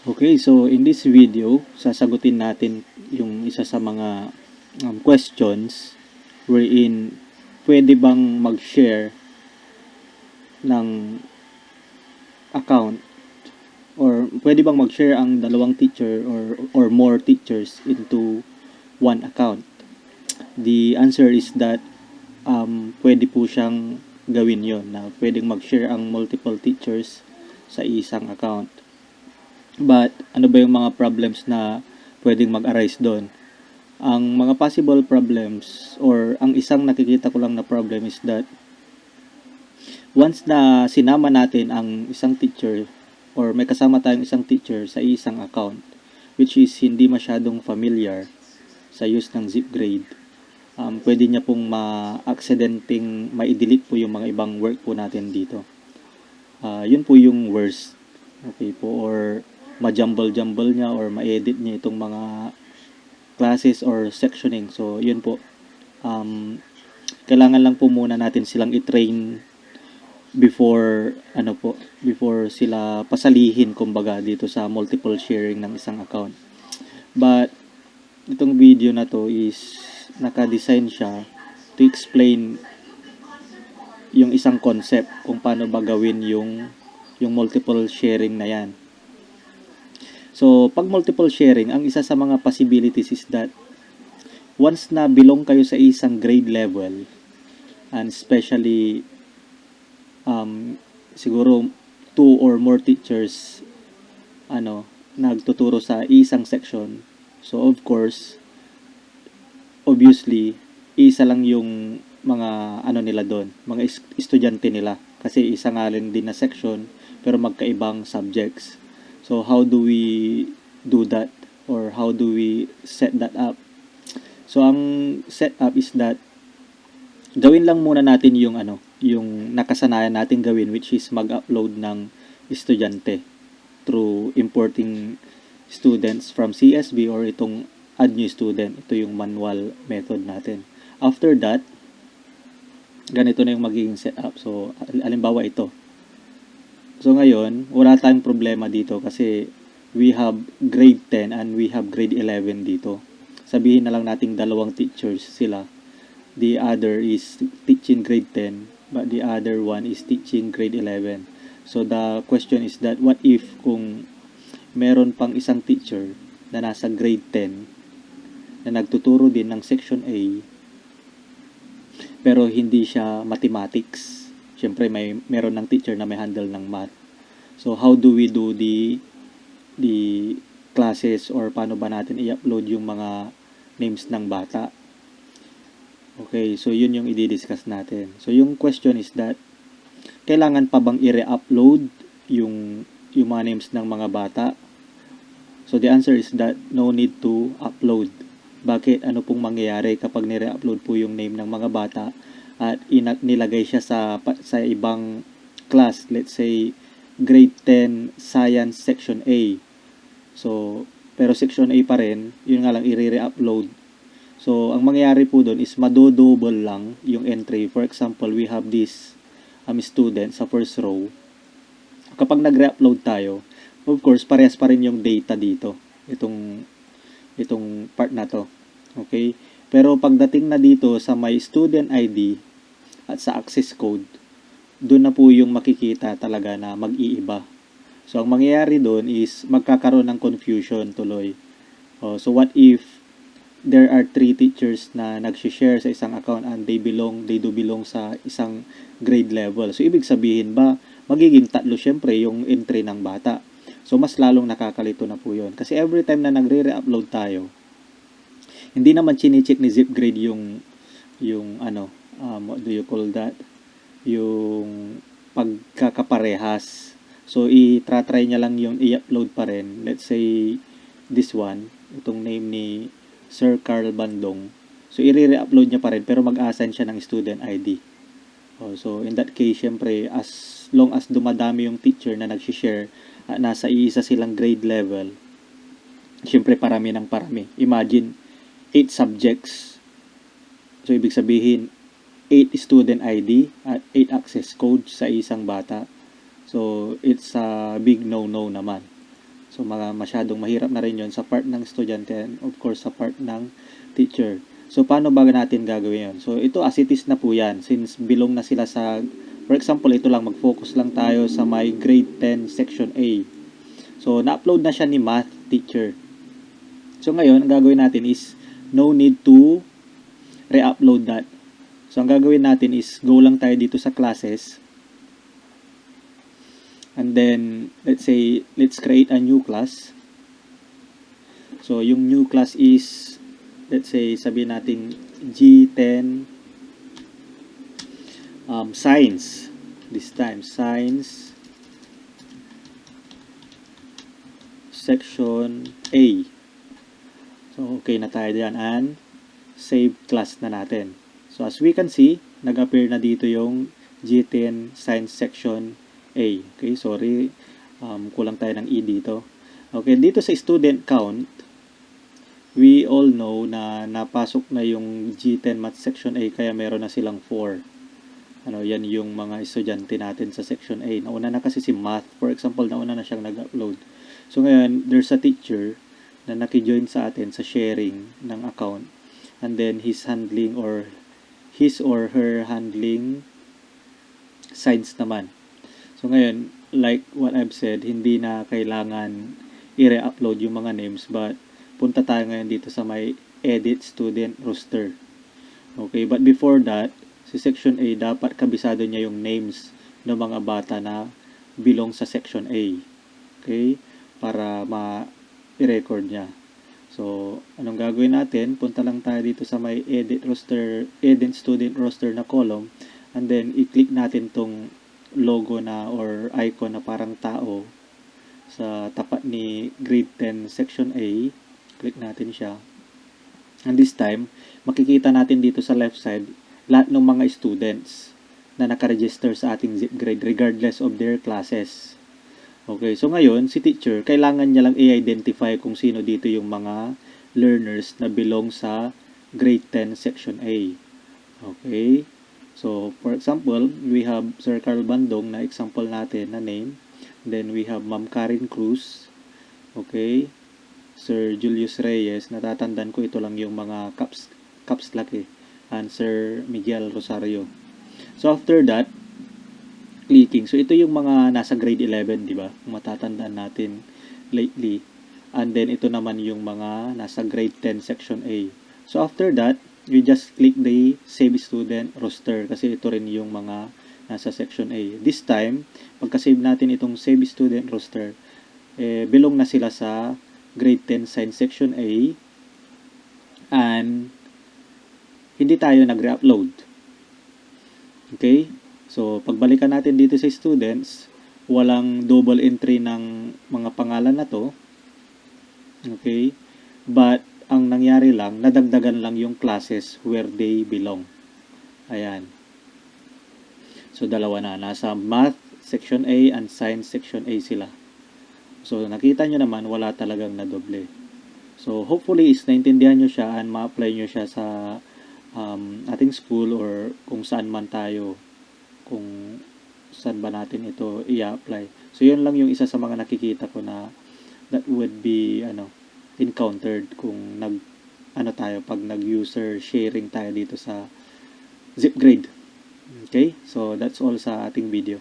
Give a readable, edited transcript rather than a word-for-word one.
Okay, so in this video, sasagutin natin yung isa sa mga questions wherein pwede bang mag-share ng account or pwede bang mag-share ang dalawang teacher or more teachers into one account. The answer is that pwede po siyang gawin yon na pwedeng mag-share ang multiple teachers sa isang account. But ano ba yung mga problems na pwedeng mag-arise doon? Ang mga possible problems or ang isang nakikita ko lang na problem is that once na sinama natin ang isang teacher or may kasama tayong isang teacher sa isang account which is hindi masyadong familiar sa use ng Zipgrade, pwede niya pong ma-accidenting ma-delete po yung mga ibang work po natin dito. Yun po yung worst. Okay po, or ma-jumble-jumble niya or ma-edit niya itong mga classes or sectioning. So, yun po. Kailangan lang po muna natin silang i-train before sila pasalihin kumbaga dito sa multiple sharing ng isang account. But itong video na to is naka-design siya to explain yung isang concept kung paano ba gawin yung multiple sharing na yan. So, pag multiple sharing, ang isa sa mga possibilities is that once na belong kayo sa isang grade level, and especially siguro 2 or more teachers nagtuturo sa isang section. So, of course, obviously, isa lang yung mga nila doon, mga estudyante nila. Kasi isa nga rin din na section, pero magkaibang subjects. So, how do we do that? Or how do we set that up? So, ang setup is that gawin lang muna natin yung yung nakasanayan natin gawin, which is mag-upload ng estudyante through importing students from CSV or itong add new student. Ito yung manual method natin. After that, ganito na yung magiging setup. So, halimbawa ito. So, ngayon, wala tayong problema dito kasi we have grade 10 and we have grade 11 dito. Sabihin na lang nating dalawang teachers sila. The other is teaching grade 10, but the other one is teaching grade 11. So, the question is that what if kung meron pang isang teacher na nasa grade 10 na nagtuturo din ng section A pero hindi siya mathematics. Siyempre meron ng teacher na may handle ng math. So how do we do the classes or paano ba natin i-upload yung mga names ng bata? Okay, so yun yung i-discuss natin. So yung question is that kailangan pa bang i-re-upload yung mga names ng mga bata? So the answer is that no need to upload. Bakit? Ano pong mangyayari kapag nire-upload po yung name ng mga bata at nilagay siya sa ibang class, let's say grade 10 science section A. So, pero section A pa rin, yun nga lang i-re-upload. So, ang mangyayari po doon is madodouble lang yung entry. For example, we have this student sa first row. Kapag nag-re-upload tayo, of course, parehas pa rin yung data dito. Itong part na to. Okay? Pero pagdating na dito sa may student ID at sa access code, doon na po yung makikita talaga na mag-iiba. So, ang mangyayari doon is magkakaroon ng confusion tuloy. So, what if there are 3 teachers na nag-share sa isang account and they do belong sa isang grade level? So, ibig sabihin ba, magiging 3 syempre yung entry ng bata. So, mas lalong nakakalito na po yun. Kasi every time na nagre-re-upload tayo, hindi naman chine-check ni Zipgrade yung what do you call that? Yung pagkakaparehas. So, i-try niya lang yung i-upload pa rin. Let's say, this one, itong name ni Sir Carl Bandong. So, i-re-upload niya pa rin, pero mag-assign siya ng student ID. So, in that case, syempre, as long as dumadami yung teacher na nag-share, nasa iisa silang grade level, syempre parami ng parami. Imagine, 8 subjects. So, ibig sabihin, 8 student ID at 8 access code sa isang bata. So, it's a big no-no naman. So, masyadong mahirap na rin yun sa part ng estudyante and of course sa part ng teacher. So, paano ba natin gagawin yun? So, ito as it is na po yan. Since belong na sila sa, for example, ito lang, mag-focus lang tayo sa my grade 10 section A. So, na-upload na siya ni math teacher. So, ngayon, ang gagawin natin is no need to re-upload that. So, ang gagawin natin is go lang tayo dito sa classes. And then, let's create a new class. So, yung new class is, let's say, sabihin natin G10 science. This time, science section A. So, okay na tayo dyan. And, save class na natin. So, as we can see, nag-appear na dito yung G10 science section A. Okay, sorry. Kulang tayo ng E dito. Okay, dito sa student count, we all know na napasok na yung G10 math section A kaya meron na silang 4. Yan yung mga estudyante natin sa section A. Nauna na kasi si math. For example, nauna na siyang nag-upload. So, ngayon, there's a teacher na nakijoin sa atin sa sharing ng account. And then, his or her handling science naman. So, ngayon, like what I've said, hindi na kailangan i-re-upload yung mga names, but punta tayo ngayon dito sa may edit student roster. Okay, but before that, si section A, dapat kabisado niya yung names ng mga bata na belong sa section A. Okay, para ma-record niya. So, anong gagawin natin? Punta lang tayo dito sa may edit student roster na column, and then i-click natin tong logo na or icon na parang tao sa tapat ni grade 10 section A. Click natin siya. And this time, makikita natin dito sa left side lahat ng mga students na nakaregister sa ating Zipgrade regardless of their classes. Okay, so ngayon, si teacher, kailangan niya lang i-identify kung sino dito yung mga learners na belong sa grade 10 section A. Okay, so for example, we have Sir Carl Bandong na example natin na name. Then we have Ma'am Karen Cruz. Okay, Sir Julius Reyes, natatandaan ko ito lang yung mga caps lock eh. And Sir Miguel Rosario. So after that, clicking. So ito yung mga nasa grade 11, di ba? Kung matatandaan natin lately. And then ito naman yung mga nasa grade 10 section A. So after that, you just click the save student roster kasi ito rin yung mga nasa section A. This time, pagka-save natin itong save student roster, belong na sila sa grade 10 science section A and hindi tayo nag-re-upload. Okay? So, pagbalikan natin dito sa students, walang double entry ng mga pangalan na to. Okay? But, ang nangyari lang, nadagdagan lang yung classes where they belong. Ayan. So, dalawa na. Nasa Math Section A and Science Section A sila. So, nakita nyo naman, wala talagang nadoble. So, hopefully, is naintindihan nyo siya and ma-apply nyo siya sa ating school or kung saan man tayo, kung saan ba natin ito i-apply. So, yun lang yung isa sa mga nakikita ko na that would be, encountered kung pag nag-user sharing tayo dito sa Zipgrade. Okay? So, that's all sa ating video.